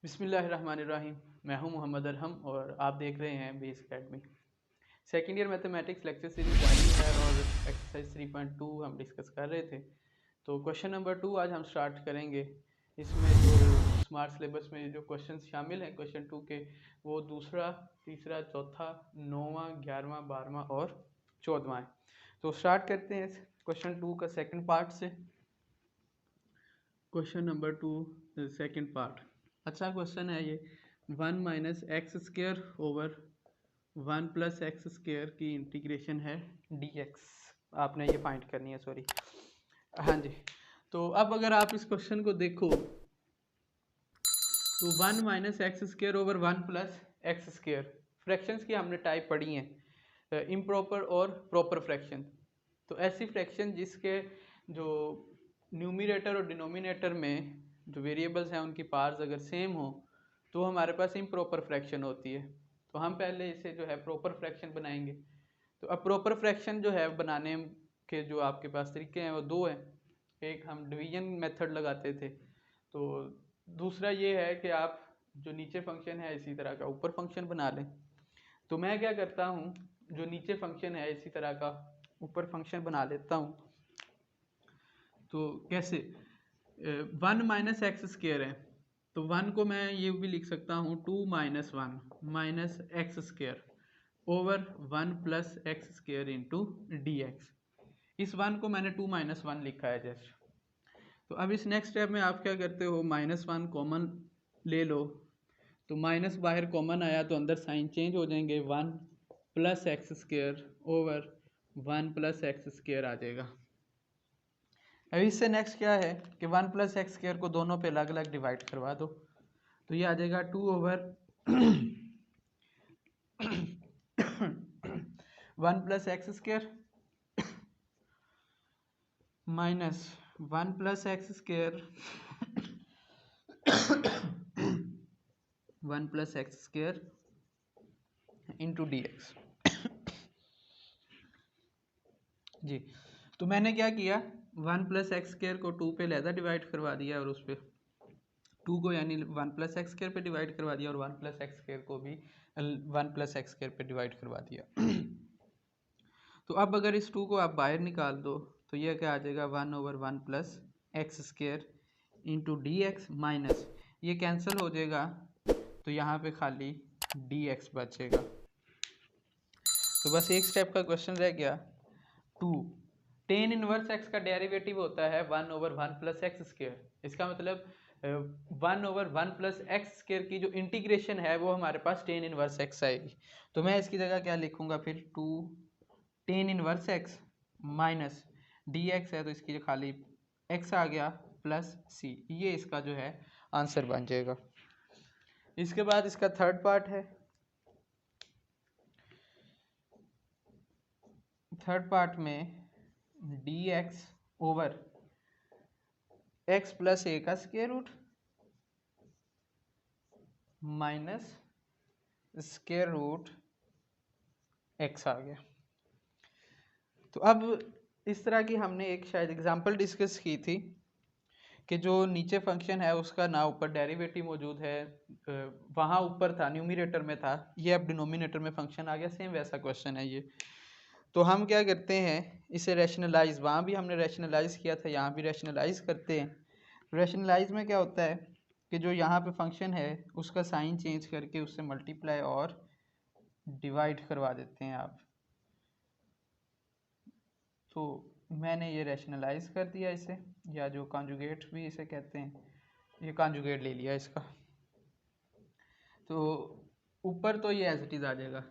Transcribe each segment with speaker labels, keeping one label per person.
Speaker 1: बिस्मिल्लाहिर्रहमानिर्रहीम। मैं हूं मोहम्मद अरहम और आप देख रहे हैं base academy. Second year mathematics lecture series जारी है और एक्सरसाइज 3.2 हम डिस्कस कर रहे थे। तो क्वेश्चन नंबर 2 आज हम स्टार्ट करेंगे। इसमें जो स्मार्ट सिलेबस में जो क्वेश्चन शामिल हैं क्वेश्चन 2 के, वो दूसरा, तीसरा, चौथा, 9वां, 11वां, 12वां और 14वां है। तो स्टार्ट करते हैं क्वेश्चन 2 का सेकंड पार्ट से। Question number 2 second part. अच्छा क्वेश्चन है ये। 1 minus x square over 1 plus x square की इंटीग्रेशन है dx। आपने ये फाइंड करनी है, सॉरी। हाँ जी। तो अब अगर आप इस क्वेश्चन को देखो तो 1 minus x square over 1 plus x square, fractions की हमने टाइप पढ़ी हैं, इम्प्रॉपर और प्रॉपर फ्रैक्शन। तो ऐसी फ्रैक्शन जिसके जो न्यूमिनेटर और डिनोमिनेटर में जो वेरिएबल्स हैं उनकी पार्ट्स अगर सेम हो तो हमारे पास इम्प्रॉपर फ्रैक्शन होती है। तो हम पहले इसे जो है प्रॉपर फ्रैक्शन बनाएंगे। तो अब प्रॉपर फ्रैक्शन जो है बनाने के जो आपके पास तरीके हैं वो दो हैं। एक हम डिवीजन मेथड लगाते थे, तो दूसरा ये है कि आप जो नीचे फंक्शन है इसी तरह का ऊपर फंक्शन बना लें। तो मैं क्या करता हूँ, जो नीचे फंक्शन है इसी तरह का ऊपर फंक्शन बना लेता हूँ। तो कैसे, 1 माइनस एक्स स्क्र है तो 1 को मैं ये भी लिख सकता हूँ 2 minus 1 minus x square over 1 plus x square into d x. इस 1 को मैंने 2 माइनस 1 लिखा है जस्ट। तो अब इस नेक्स्ट स्टेप में आप क्या करते हो, माइनस 1 कॉमन ले लो। तो माइनस बाहर कॉमन आया तो अंदर साइन चेंज हो जाएंगे, 1 plus x square over 1 plus x square आ जाएगा। अब इससे नेक्स्ट क्या है कि 1 प्लस एक्स स्क्र को दोनों पे अलग अलग डिवाइड करवा दो। तो ये आ जाएगा 2 over 1 plus x square minus 1 plus x square 1 plus x square into d x. जी, तो मैंने क्या किया, 1 प्लस एक्स स्क्र को 2 पे लहदा डिवाइड करवा दिया और उस पर 2 को यानी 1 प्लस एक्स स्क्र पे डिवाइड करवा दिया और 1 प्लस एक्स स्क्र को भी 1 प्लस एक्स स्क्र पे डिवाइड करवा दिया। तो अब अगर इस 2 को आप बाहर निकाल दो तो यह क्या आ जाएगा, 1 over 1 plus x square into d x minus ये कैंसिल हो जाएगा तो यहाँ पे खाली डी एक्स बचेगा। तो बस एक स्टेप का क्वेश्चन रह गया। 2 टेन इनवर्स एक्स का डेरिवेटिव होता है 1 ओवर 1 प्लस एक्स स्क्र। इसका मतलब 1 ओवर 1 प्लस एक्स स्क्र की जो इंटीग्रेशन है वो हमारे पास टेन इनवर्स एक्स आएगी। तो मैं इसकी जगह क्या लिखूंगा फिर, 2 tan inverse x minus D x है तो इसकी जो खाली एक्स आ गया प्लस सी, ये इसका जो है आंसर बन जाएगा। इसके बाद इसका थर्ड पार्ट है। थर्ड पार्ट में d x over x plus a का square root minus square root x आ गया। तो अब इस तरह की हमने एक शायद एग्जांपल डिस्कस की थी कि जो नीचे फंक्शन है उसका ना ऊपर डेरिवेटिव मौजूद है, वहाँ ऊपर था न्यूमिनेटर में था, ये अब डिनोमिनेटर में फंक्शन आ गया। सेम वैसा क्वेश्चन है ये। तो हम क्या करते हैं, इसे रैशनलाइज, वहाँ भी हमने रैशनलाइज किया था, यहाँ भी रैशनलाइज करते हैं। रैशनलाइज में क्या होता है कि जो यहाँ पे फंक्शन है उसका साइन चेंज करके उससे मल्टीप्लाई और डिवाइड करवा देते हैं आप। तो मैंने ये रैशनलाइज कर दिया इसे, या जो कॉन्जुगेट भी इसे कहते हैं, ये कॉन्जुगेट ले लिया इसका। तो ऊपर तो ये एज इट इज़ आ जाएगा,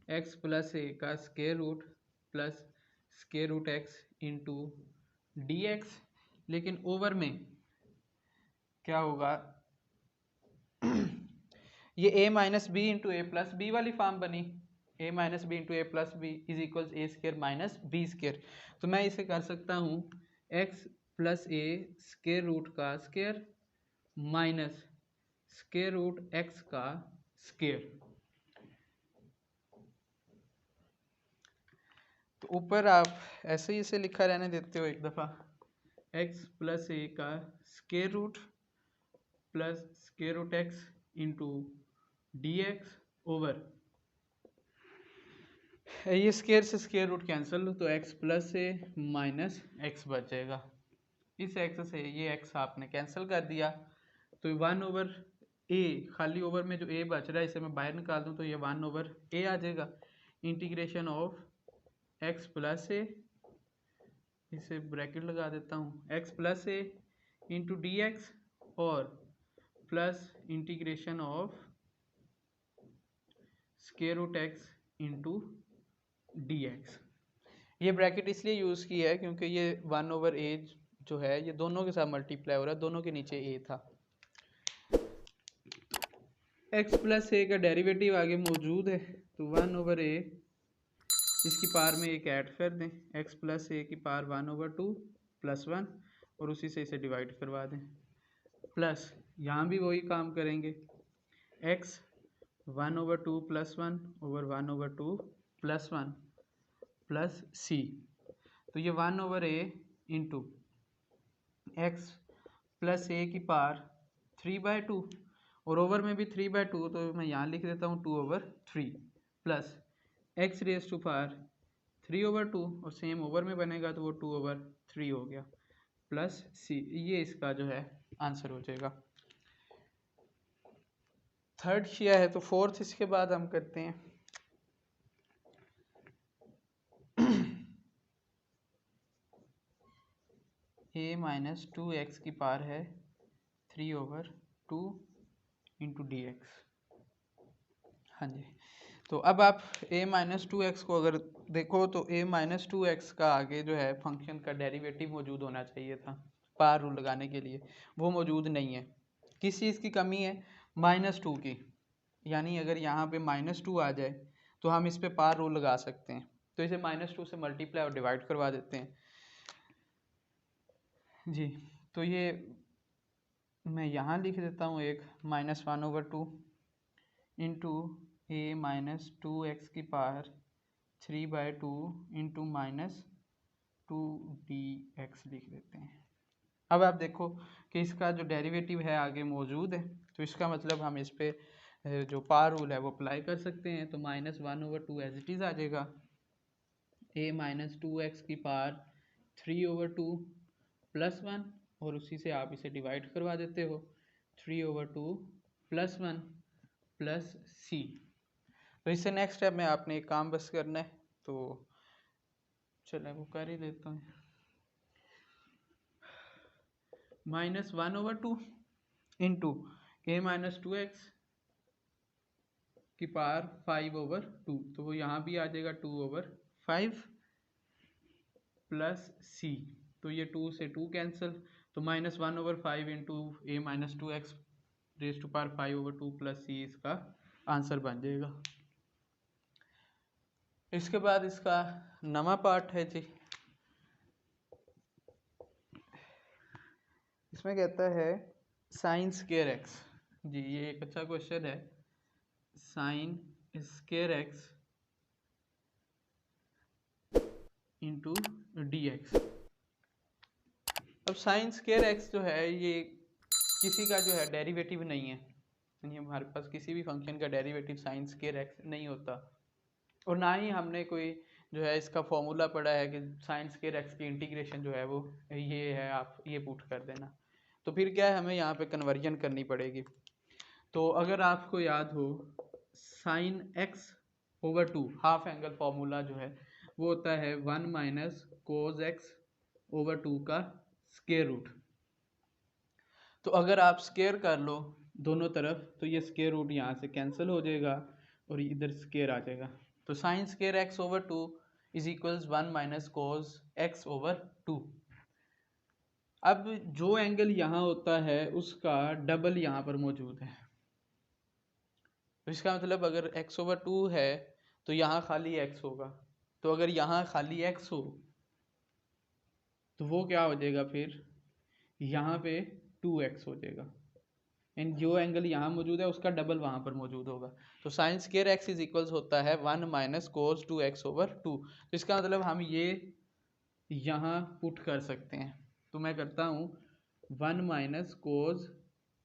Speaker 1: एक्स प्लस ए का square root plus square root x into d x. लेकिन ओवर में क्या होगा, ये a minus b into a plus b वाली फॉर्म बनी, a minus b into a plus b is equals a square minus b square. तो मैं इसे कर सकता हूँ x plus a square root का square minus square root x का स्क्र। तो ऊपर आप ऐसे ही इसे लिखा रहने देते हो एक दफ़ा, x प्लस ए का square root plus square root x into d x over, ये स्केयर से स्केयर रूट कैंसिल, तो x plus a minus x बच जाएगा। इस x से ये x आपने कैंसिल कर दिया, तो 1 ओवर ए, खाली ओवर में जो a बच रहा है इसे मैं बाहर निकाल दूँ तो ये 1 ओवर ए आ जाएगा। Integration of x plus a, इसे ब्रैकेट लगा देता हूँ, x plus a into d x और plus integration of square root x into d x. ये ब्रैकेट इसलिए यूज़ की है क्योंकि ये 1/a जो है ये दोनों के साथ मल्टीप्लाई हो रहा है, दोनों के नीचे a था। x प्लस ए का डेरिवेटिव आगे मौजूद है, तो 1/a, इसकी पावर में एक ऐड कर दें, x प्लस ए की पावर 1/2 प्लस 1 और उसी से इसे डिवाइड करवा दें, प्लस यहाँ भी वही काम करेंगे, x 1/2 plus 1 over 1/2 plus 1 plus c, तो ये 1/a इंटू एक्स प्लस ए की पावर 3/2 और ओवर में भी 3/2, तो मैं यहाँ लिख देता हूँ 2/3 plus x raise to power 3/2 और सेम ओवर में बनेगा तो वो 2/3 हो गया प्लस सी, ये इसका जो है आंसर हो जाएगा। थर्ड किया है तो फोर्थ इसके बाद हम करते हैं। a माइनस 2x की पावर है 3/2 इंटू डी एक्स। हाँ जी, तो अब आप a माइनस 2x को अगर देखो तो a माइनस 2x का आगे जो है फंक्शन का डेरिवेटिव मौजूद होना चाहिए था पावर रूल लगाने के लिए, वो मौजूद नहीं है। किस चीज़ की कमी है? -2 की, यानी अगर यहाँ पे -2 आ जाए तो हम इस पे पावर रूल लगा सकते हैं, तो इसे -2 से मल्टीप्लाई और डिवाइड करवा देते हैं जी। तो ये मैं यहाँ लिख देता हूँ एक -1/2 इंटू a माइनस 2x की पावर 3/2 इंटू -2dx लिख देते हैं। अब आप देखो कि इसका जो डेरिवेटिव है आगे मौजूद है, तो इसका मतलब हम इस पे जो पावर रूल है वो अप्लाई कर सकते हैं, तो -1/2 एज इट इज़ आ जाएगा, a माइनस 2x की पावर 3/2 प्लस 1 और उसी से आप इसे डिवाइड करवा देते हो, 3/2 प्लस 1 प्लस c। तो इससे नेक्स्ट स्टेप में आपने एक काम बस करना है, तो चलें वो कर ही लेता हूँ। -1/2 इंटू a माइनस 2x की पावर 5/2, तो वो यहाँ भी आ जाएगा 2/5 प्लस c, तो ये 2 से 2 कैंसिल, तो -1/5 into a minus 2x raise to power 5/2 plus c इसका आंसर बन जाएगा। इसके बाद इसका नवा पार्ट है जी, इसमें कहता है साइन स्क्वायर एक्स जी, ये एक अच्छा क्वेश्चन है, sine square x into d x. अब साइन स्क्वायर एक्स जो है ये किसी का जो है डेरिवेटिव नहीं है, यानी हमारे पास किसी भी फंक्शन का डेरिवेटिव साइन स्क्वायर एक्स नहीं होता, और ना ही हमने कोई जो है इसका फॉर्मूला पढ़ा है कि साइन स्क्वायर एक्स की इंटीग्रेशन जो है वो ये है, आप ये पुट कर देना, तो फिर क्या है हमें यहाँ पे कन्वर्जन करनी पड़ेगी। तो अगर आपको याद हो sign x/2 half angle formula जो है वो होता है 1 माइनस कोज x/2 का स्क्वायर रूट। तो अगर आप स्क्वायर कर लो दोनों तरफ तो ये स्क्वायर रूट यहाँ से कैंसिल हो जाएगा और इधर स्क्वायर आ जाएगा, तो sine square x/2 is equals 1 minus cos x/2। अब जो एंगल यहाँ होता है उसका डबल यहाँ पर मौजूद है, तो इसका मतलब अगर x/2 है तो यहाँ खाली x होगा, तो अगर यहाँ खाली x हो तो वो क्या हो जाएगा, फिर यहाँ पे 2x हो जाएगा, एंड जो एंगल यहाँ मौजूद है उसका डबल वहाँ पर मौजूद होगा, तो sine square x is equals होता है 1 माइनस कोस 2x/2। तो इसका मतलब हम ये यहाँ पुट कर सकते हैं, तो मैं करता हूँ 1 माइनस कोस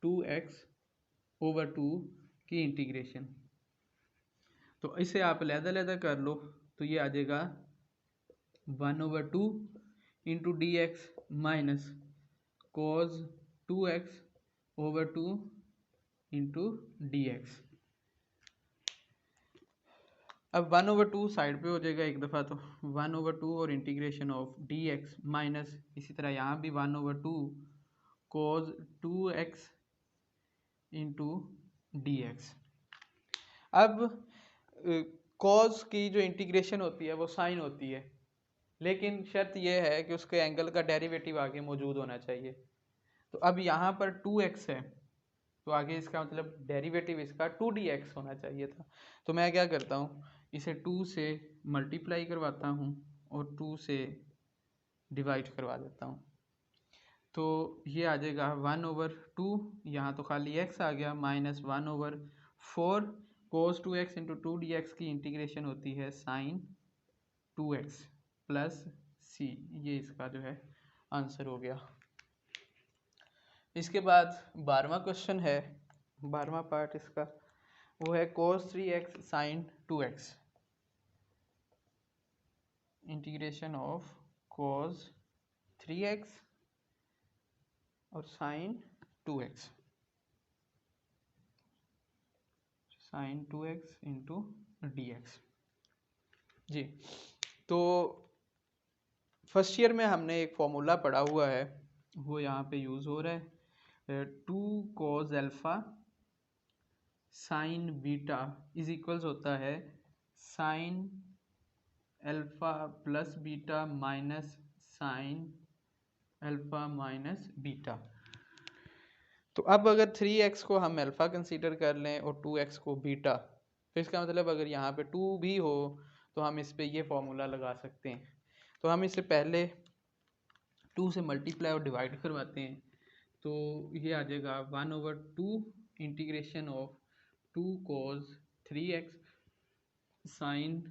Speaker 1: 2x/2 ओवर 2 की इंटीग्रेशन। तो इसे आप अलग-अलग कर लो तो ये आ जाएगा 1/2 into d x minus cos 2x over 2 into d x. अब 1/2 साइड पे हो जाएगा एक दफ़ा, तो 1/2 और integration of D x minus इसी तरह यहाँ भी 1/2 cos 2x into d x. अब कॉज की जो इंटीग्रेशन होती है वो साइन होती है, लेकिन शर्त यह है कि उसके एंगल का डेरिवेटिव आगे मौजूद होना चाहिए। तो अब यहाँ पर 2x है तो आगे इसका मतलब डेरिवेटिव इसका 2dx होना चाहिए था। तो मैं क्या करता हूँ, इसे 2 से मल्टीप्लाई करवाता हूँ और 2 से डिवाइड करवा देता हूँ। तो ये आ जाएगा 1/2, यहाँ तो खाली x आ गया, minus 1/4 cos 2x into 2dx की इंटीग्रेशन होती है साइन 2x प्लस c। ये इसका जो है आंसर हो गया। इसके बाद 12वां क्वेश्चन है, 12वां पार्ट इसका वो है cos 3x sin 2x। Integration of cos 3x और sin 2x, sin 2x into dx। जी, तो फर्स्ट ईयर में हमने एक फॉर्मूला पढ़ा हुआ है, वो यहाँ पे यूज़ हो रहा है। 2 cos alpha sine beta is equals होता है sign alpha plus beta minus sine alpha minus beta. तो अब अगर 3x को हम अल्फ़ा कंसीडर कर लें और 2x को बीटा, तो इसका मतलब अगर यहाँ पे 2 भी हो तो हम इस पे ये फॉर्मूला लगा सकते हैं। तो हम इसे पहले 2 से मल्टीप्लाई और डिवाइड करवाते हैं, तो ये आ जाएगा 1/2 integration of 2 cos 3x sign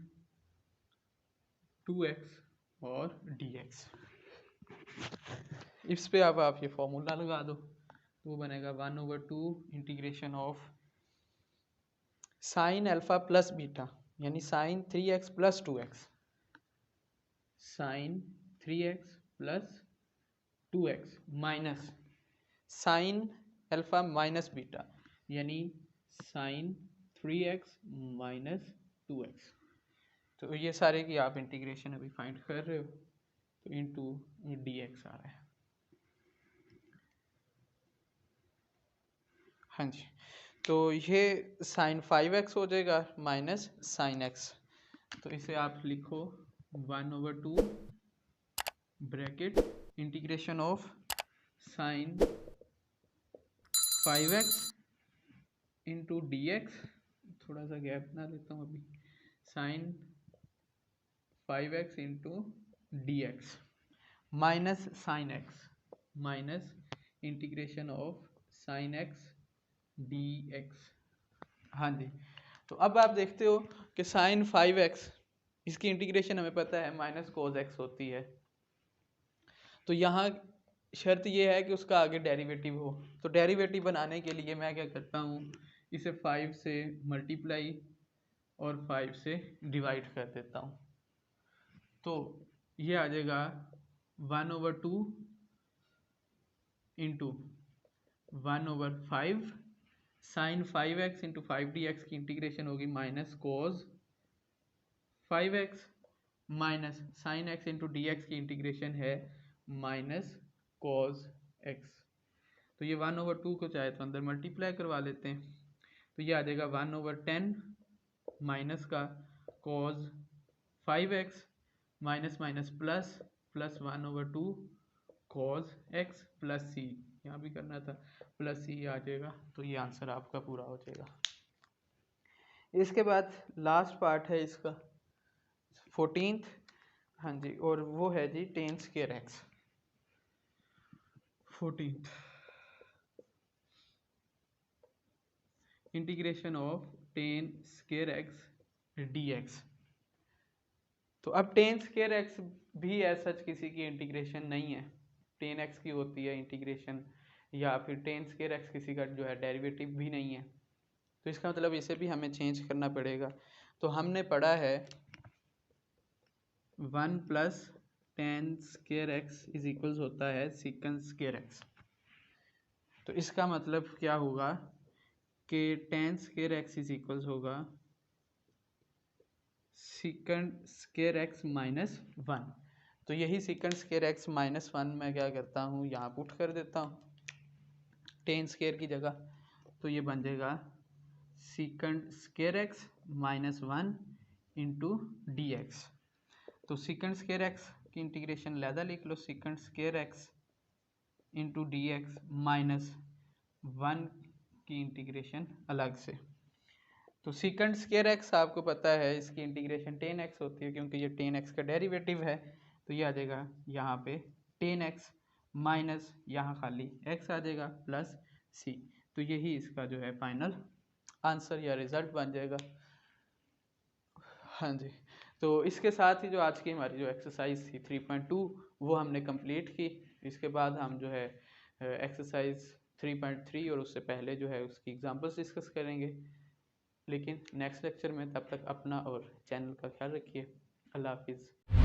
Speaker 1: 2x और dx। इस पे अब आप ये फॉर्मूला लगा दो तो वो बनेगा 1/2 integration of sine alpha plus beta यानी sine 3x plus 2x, sine 3x plus 2x minus sine alpha minus beta यानी साइन 3x माइनस 2x। तो ये सारे की आप इंटीग्रेशन अभी फाइंड कर रहे हो, तो इनटू dx आ रहा है। हाँ जी, तो ये साइन 5x हो जाएगा माइनस साइन x। तो इसे आप लिखो 1/2 bracket integration of sine 5x into dx। थोड़ा सा गैप ना लेता हूँ अभी, sine 5x into dx minus sine x minus integration of sine x dx। हाँ जी, तो अब आप देखते हो कि साइन 5x इसकी इंटीग्रेशन हमें पता है माइनस कोस x होती है। तो यहाँ शर्त ये है कि उसका आगे डेरिवेटिव हो। तो डेरिवेटिव बनाने के लिए मैं क्या करता हूँ, इसे 5 से मल्टीप्लाई और 5 से डिवाइड कर देता हूँ। तो ये आ जाएगा 1/2 into 1/5 sign 5x into 5dx की इंटीग्रेशन होगी minus cos 5x minus sine x into d x की इंटीग्रेशन है माइनस कोस x। तो ये 1/2 को चाहे तो अंदर मल्टीप्लाई करवा लेते हैं, तो ये आ जाएगा 1/10 माइनस का कोस 5x minus minus plus plus 1/2 कोस x प्लस c, यहाँ भी करना था प्लस c आ जाएगा। तो ये आंसर आपका पूरा हो जाएगा। इसके बाद लास्ट पार्ट है इसका 14th, हाँ जी, और वो है जी tan square x. 14th integration of tan square x dx। तो अब टेन स्क्वायर एक्स भी एज सच किसी की इंटीग्रेशन नहीं है, टेन एक्स की होती है इंटीग्रेशन या फिर टेन स्केयर एक्स किसी का जो है डेरिवेटिव भी नहीं है, तो इसका मतलब इसे भी हमें चेंज करना पड़ेगा। तो हमने पढ़ा है 1 plus tan square x is equals होता है सीकन स्केयर एक्स। तो इसका मतलब क्या होगा कि tan square x is equals होगा सीकंड स्केयर एक्स माइनस 1। तो यही सीकंड स्केयर एक्स माइनस 1 मैं क्या करता हूँ, यहाँ पुट कर देता हूँ टेन स्केयर की जगह। तो ये बन जाएगा secant square x minus 1 into d x. तो सीकंड स्केयर एक्स की इंटीग्रेशन लहदा लिख लो, secant square x into d x minus 1 की इंटीग्रेशन अलग से। तो सीकंड स्केयर एक्स आपको पता है इसकी इंटीग्रेशन टेन एक्स होती है, क्योंकि ये टेन एक्स का डेरिवेटिव है। तो ये आ जाएगा यहाँ पे टेन एक्स माइनस यहाँ खाली एक्स आ जाएगा प्लस सी। तो यही इसका जो है फाइनल आंसर या रिजल्ट बन जाएगा। हाँ जी, तो इसके साथ ही जो आज की हमारी जो एक्सरसाइज थी 3.2 वो हमने कंप्लीट की। इसके बाद हम जो है एक्सरसाइज 3.3 और उससे पहले जो है उसकी एग्जांपल्स डिस्कस करेंगे। लेकिन नेक्स्ट लेक्चर में, तब तक अपना और चैनल का ख्याल रखिए। अल्लाह हाफिज़।